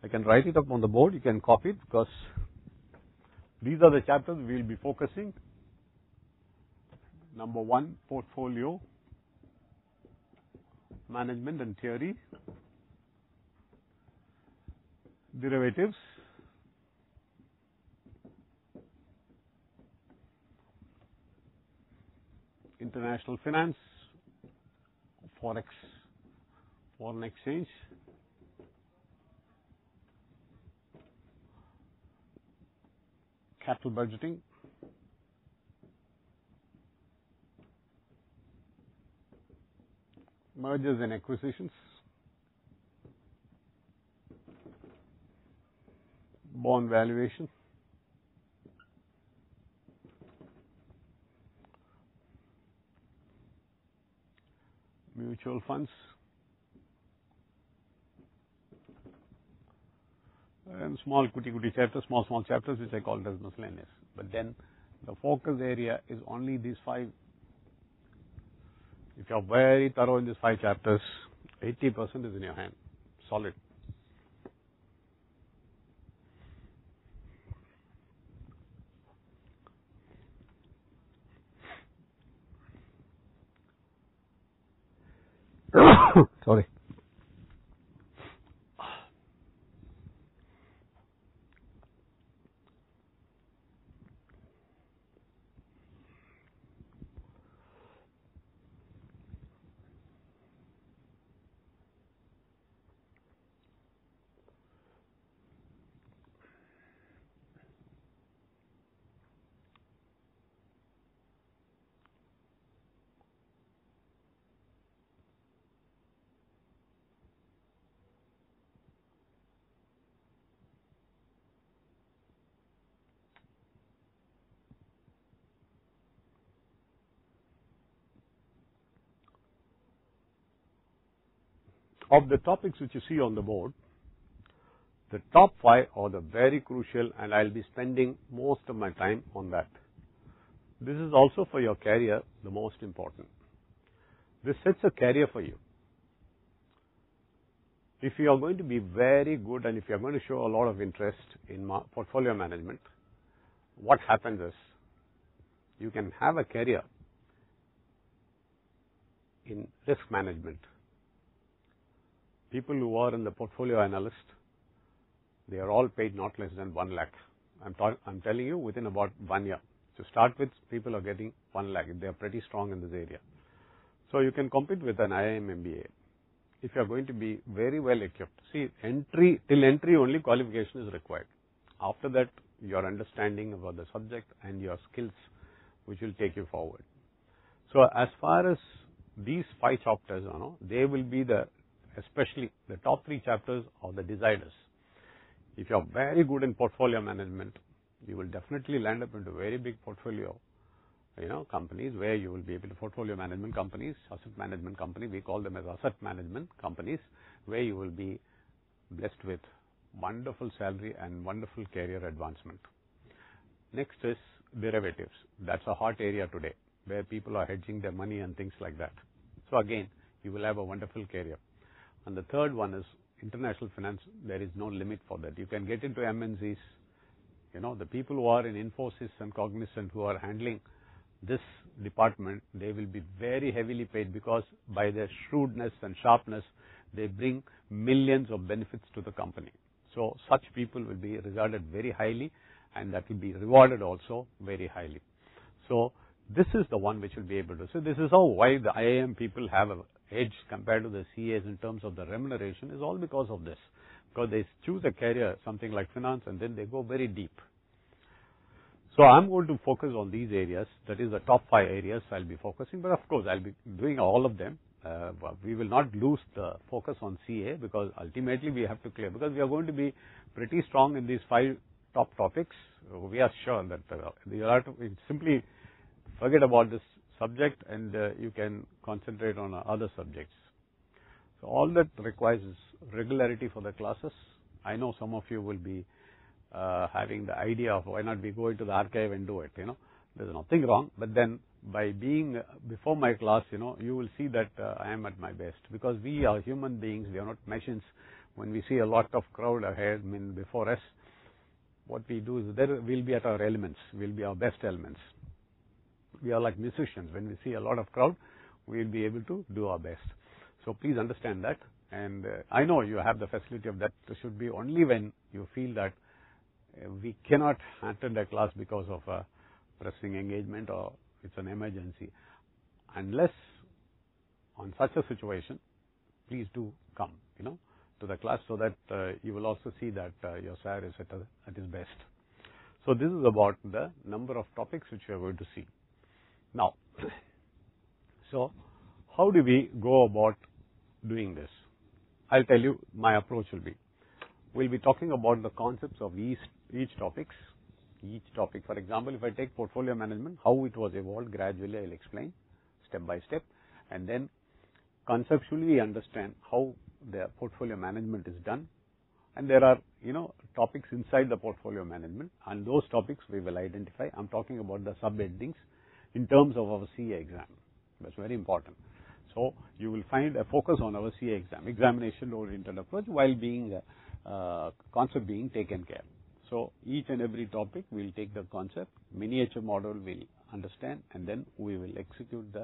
I can write it up on the board, you can copy it, because these are the chapters we will be focusing. Number 1, portfolio management and theory, derivatives, international finance, forex, foreign exchange, capital budgeting, mergers and acquisitions, bond valuation, mutual funds, and small cutie chapters, small chapters, which I call as miscellaneous. But then the focus area is only these 5. If you are very thorough in these 5 chapters, 80% is in your hand, solid. Sorry. Of the topics which you see on the board, the top 5 are the very crucial, and I will be spending most of my time on that. This is also for your career the most important. This sets a career for you. If you are going to be very good and if you are going to show a lot of interest in portfolio management, what happens is you can have a career in risk management. People who are in the portfolio analyst, they are all paid not less than 1 lakh. I'm telling you, within about 1 year. To start with, people are getting 1 lakh. They are pretty strong in this area. So you can compete with an IIM MBA. If you are going to be very well equipped, see, till entry only qualification is required. After that, your understanding about the subject and your skills, which will take you forward. So as far as these 5 chapters, they will be especially the top 3 chapters are the deciders. If you are very good in portfolio management, you will definitely land up into very big portfolio, companies where you will be able to portfolio management companies, asset management companies, we call them as asset management companies, where you will be blessed with wonderful salary and wonderful career advancement. Next is derivatives. That's a hot area today, where people are hedging their money and things like that. So again, you will have a wonderful career. And the third one is international finance. There is no limit for that. You can get into MNCs. The people who are in Infosys and Cognizant who are handling this department, they will be very heavily paid, because by their shrewdness and sharpness, they bring millions of benefits to the company. So such people will be regarded very highly, and that will be rewarded also very highly. So this is the one which will be able to. So this is why the IIM people have a edge compared to the CAs in terms of the remuneration, is all because of this. Because they choose a career, something like finance, and then they go very deep. So I'm going to focus on these areas. That is the top 5 areas I'll be focusing. But of course, I'll be doing all of them. We will not lose the focus on CA, because ultimately we have to clear. Because we are going to be pretty strong in these 5 top topics. We are sure that you have to simply forget about this subject, and you can concentrate on other subjects. So all that requires is regularity for the classes. I know some of you will be having the idea of why not we go into the archive and do it. There's nothing wrong, but then by being before my class, you will see that I am at my best, because we are human beings. We are not machines. when we see a lot of crowd ahead, before us, what we do is we'll be at our elements, we'll be our best elements. We are like musicians. When we see a lot of crowd, we'll be able to do our best. So please understand that. And I know you have the facility of that. It should be only when you feel that we cannot attend a class because of a pressing engagement or it's an emergency. Unless on such a situation, please do come, to the class so that you will also see that your sir is at his best. So this is about the number of topics which we are going to see. Now, so how do we go about doing this? I'll tell you my approach will be. We'll be talking about the concepts of each topic. For example, if I take portfolio management, how it was evolved gradually, I'll explain step by step, and then conceptually we understand how the portfolio management is done, and there are topics inside the portfolio management, and those topics we will identify. I'm talking about the sub-headings in terms of our CA exam. That's very important. So you will find a focus on our CA exam, examination-oriented approach, while being concept being taken care. So each and every topic will take the concept, miniature model will understand, and then we will execute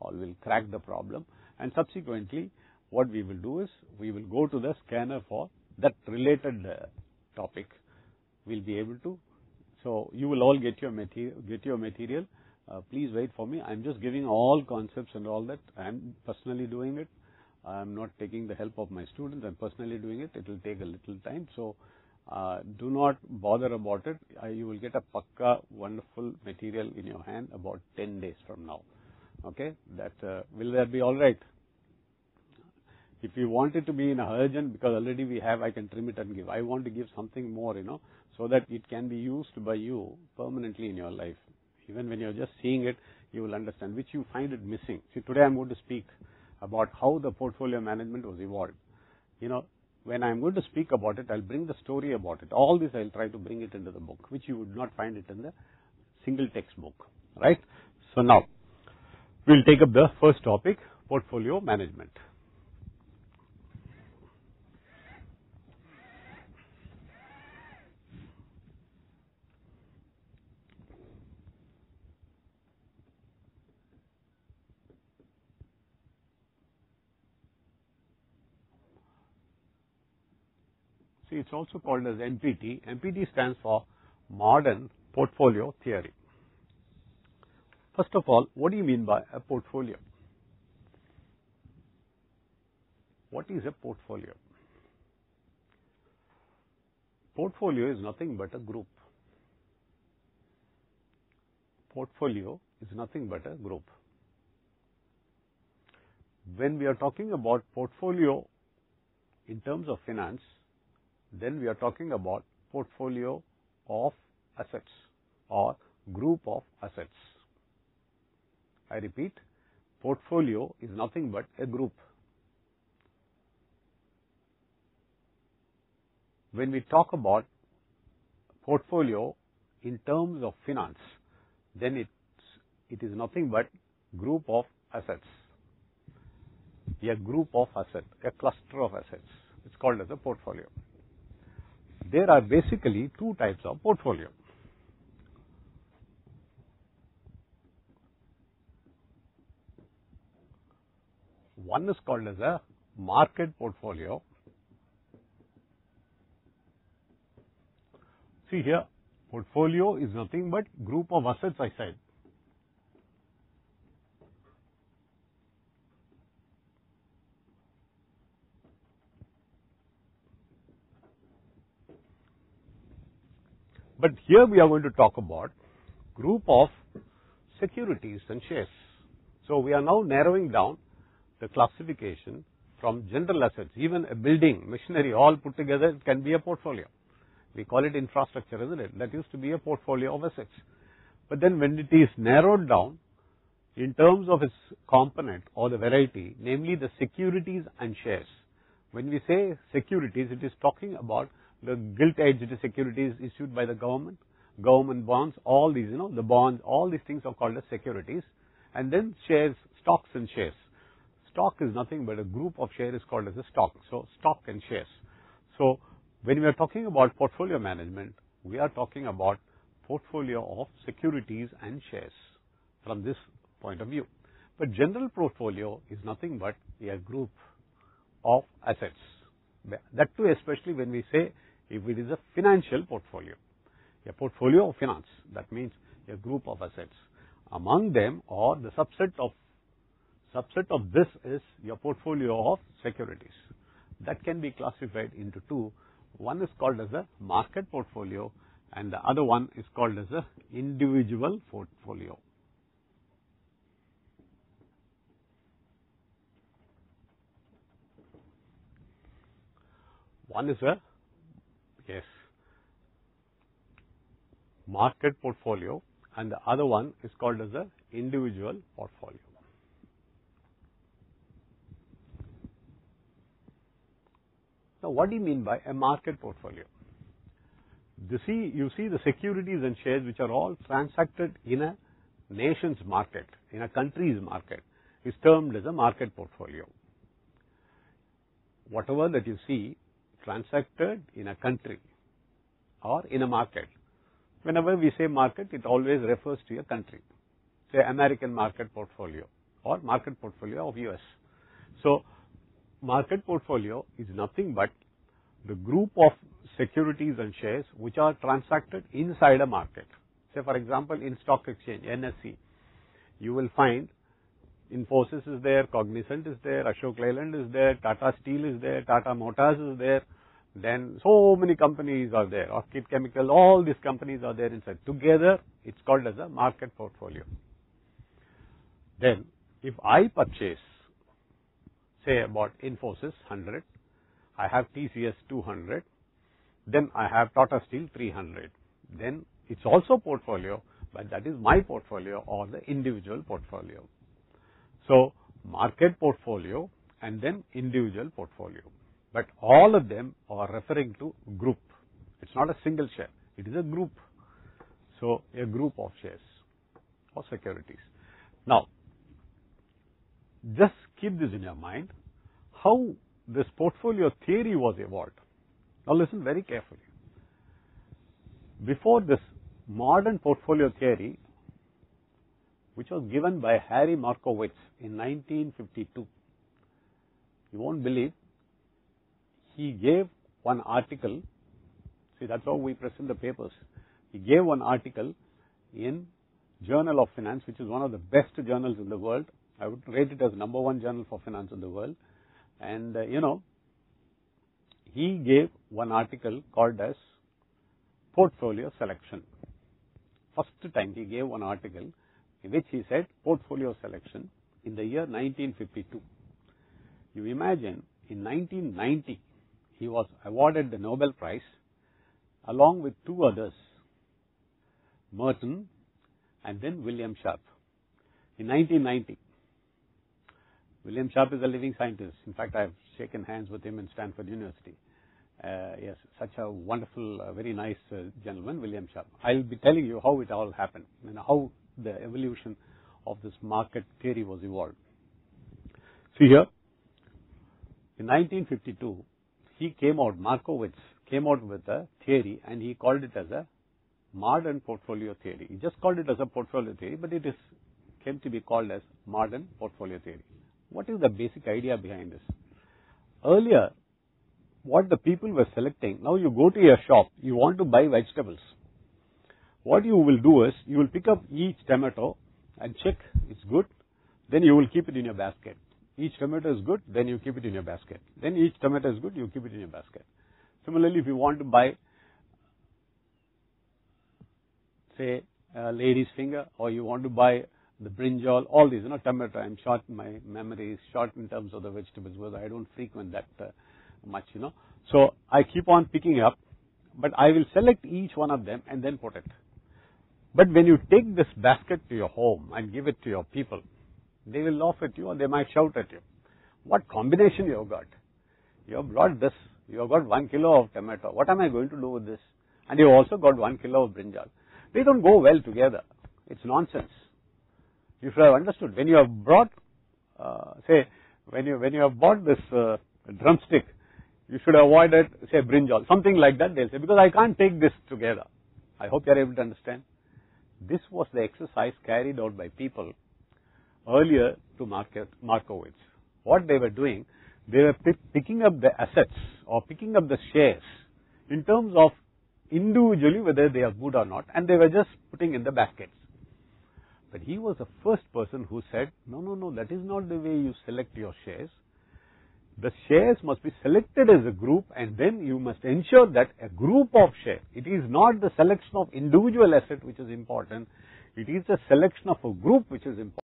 or will crack the problem. And subsequently, what we will do is we will go to the scanner for that related topic. We'll be able to. So you will all get your material. Please wait for me. I'm just giving all concepts and all that. I'm personally doing it. I'm not taking the help of my students. I'm personally doing it. It will take a little time. So do not bother about it. You will get a pakka, wonderful material in your hand about 10 days from now. Okay? Will that be all right? If you want it to be in a urgent, because already we have, I can trim it and give. I want to give something more, so that it can be used by you permanently in your life. Even when you're just seeing it, you will understand, which you find it missing. See, today I'm going to speak about how the portfolio management was evolved. When I'm going to speak about it, I'll bring the story about it. All this I'll try to bring it into the book, which you would not find it in the single textbook, right? So now, we'll take up the first topic, portfolio management. See, it's also called as MPT. MPT stands for Modern Portfolio Theory. First of all, what do you mean by a portfolio? What is a portfolio? Portfolio is nothing but a group. Portfolio is nothing but a group. When we are talking about portfolio in terms of finance, then we are talking about portfolio of assets or group of assets. I repeat, portfolio is nothing but a group. When we talk about portfolio in terms of finance, then it is nothing but group of assets. A group of assets, a cluster of assets. It's called as a portfolio. There are basically two types of portfolio. One is called as a market portfolio. See here, portfolio is nothing but group of assets, I said. But here we are going to talk about group of securities and shares. So we are now narrowing down the classification from general assets. Even a building, machinery, all put together, it can be a portfolio. We call it infrastructure, isn't it? That used to be a portfolio of assets. But then when it is narrowed down in terms of its component or the variety, namely the securities and shares. When we say securities, it is talking about the gilt-edged securities issued by the government bonds, all these, the bonds, all these things are called as securities. And then shares, stocks and shares. Stock is nothing but a group of shares is called as a stock. So stock and shares. So, when we are talking about portfolio management, we are talking about portfolio of securities and shares from this point of view. But general portfolio is nothing but a group of assets. That too, especially when we say if it is a financial portfolio, a portfolio of finance, that means a group of assets. Among them, or the subset of this is your portfolio of securities. That can be classified into two. One is called as a market portfolio and the other one is called as a individual portfolio. One is a market portfolio and the other one is called as a individual portfolio. Now, what do you mean by a market portfolio? You see the securities and shares which are all transacted in a nation's market, in a country's market, is termed as a market portfolio. Whatever that you see transacted in a country or in a market. Whenever we say market, it always refers to a country. Say American market portfolio or market portfolio of US. So, market portfolio is nothing but the group of securities and shares which are transacted inside a market. Say for example, in stock exchange, NSE, you will find Infosys is there, Cognizant is there, Ashok Leyland is there, Tata Steel is there, Tata Motors is there, then so many companies are there, Orchid Chemical, all these companies are there inside. Together, it's called as a market portfolio. Then, if I purchase, say about Infosys 100, I have TCS 200, then I have Tata Steel 300. Then it's also portfolio, but that is my portfolio or the individual portfolio. So, market portfolio and then individual portfolio. But all of them are referring to group. It's not a single share, it is a group. So, a group of shares or securities. Now, just keep this in your mind, how this portfolio theory was evolved. Now listen very carefully. Before this modern portfolio theory, which was given by Harry Markowitz in 1952, you won't believe, he gave one article, see that's how we present the papers, he gave one article in Journal of Finance, which is one of the best journals in the world. I would rate it as #1 journal for finance in the world. And he gave one article called as portfolio selection. First time he gave one article in which he said portfolio selection in the year 1952. You imagine in 1990 he was awarded the Nobel Prize along with two others, Merton and then William Sharp. In 1990. William Sharp is a living scientist. In fact, I have shaken hands with him in Stanford University. Yes, such a wonderful, very nice gentleman, William Sharp. I will be telling you how it all happened and how the evolution of this market theory was evolved. See here, in 1952, he came out, Markowitz came out with a theory and he called it as a modern portfolio theory. He just called it as a portfolio theory, but it came to be called as modern portfolio theory. What is the basic idea behind this? Earlier, what the people were selecting, now you go to your shop, you want to buy vegetables. What you will do is, you will pick up each tomato and check it's good, then you will keep it in your basket. Each tomato is good, then you keep it in your basket. Then each tomato is good, you keep it in your basket. Similarly, if you want to buy, say, a lady's finger, or you want to buy the brinjal, all these, tomato, I'm short, my memory is short in terms of the vegetables, because I don't frequent that much, So, I keep on picking up, but I will select each one of them and then put it. But when you take this basket to your home and give it to your people, they will laugh at you or they might shout at you. What combination you have got? You have brought this, you have got 1 kilo of tomato. What am I going to do with this? And you have also got 1 kilo of brinjal. They don't go well together. It's nonsense. You should have understood. When you have brought, say, when you have bought this drumstick, you should avoid it, say brinjal, something like that they'll say, because I can't take this together. I hope you are able to understand. This was the exercise carried out by people earlier to Markowitz. What they were doing, they were picking up the assets or picking up the shares in terms of individually whether they are good or not, and they were just putting in the baskets. But he was the first person who said, no, that is not the way you select your shares. The shares must be selected as a group, and then you must ensure that a group of shares, it is not the selection of individual asset which is important, it is the selection of a group which is important.